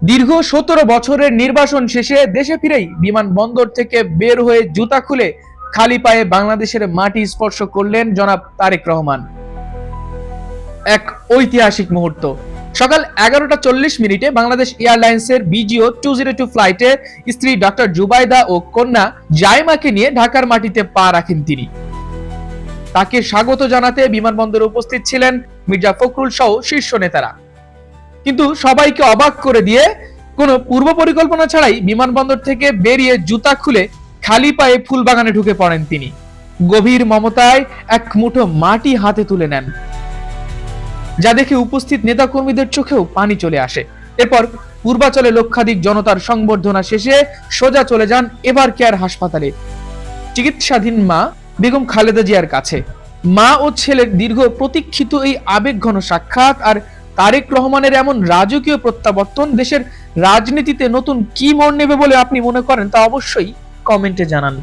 দীর্ঘ 17 বছরের নির্বাসন শেষে দেশে ফিরেই বিমানবন্দর থেকে বের হয়ে জুতা খুলে খালি পায়ে বাংলাদেশের মাটি স্পর্শ করলেন জনাব তারেক রহমান। এক ঐতিহাসিক মুহূর্ত। সকাল 11:40 বাংলাদেশ এয়ারলাইন্সের BGO 202 ফ্লাইটে স্ত্রী ডক্টর জুবাইদা ও কন্যা জাইমাকে নিয়ে ঢাকার মাটিতে পা রাখেন তিনি। তাকে স্বাগত জানাতে বিমানবন্দরে উপস্থিত ছিলেন মির্জা ফখরুল সহ শীর্ষ নেতারা। কিন্তু সবাইকে অবাক করে দিয়ে কোনো পূর্ব পরিকল্পনা ছাড়াই বিমানবন্দর থেকে বেরিয়ে জুতা খুলে খালি পায়ে ফুলবাগানে ঢুকে পড়েন তিনি। গভীর মমতায় এক মুঠো মাটি হাতে তুলে নেন, যা দেখে উপস্থিত নেতাকর্মীদের চোখেও পানি চলে আসে। এরপর পূর্বাচলে লক্ষাধিক জনতার সংবর্ধনা শেষে সোজা চলে যান এভার কেয়ার হাসপাতালে চিকিৎসাধীন মা বেগম খালেদা জিয়ার কাছে। মা ও ছেলের দীর্ঘ প্রতীক্ষিত এই আবেগঘন সাক্ষাৎ আর তারেক রহমানের এমন রাজকীয় প্রত্যাবর্তন দেশের রাজনীতিতে নতুন কি মোড় নেবে বলে আপনি মনে করেন তা অবশ্যই কমেন্টে জানান।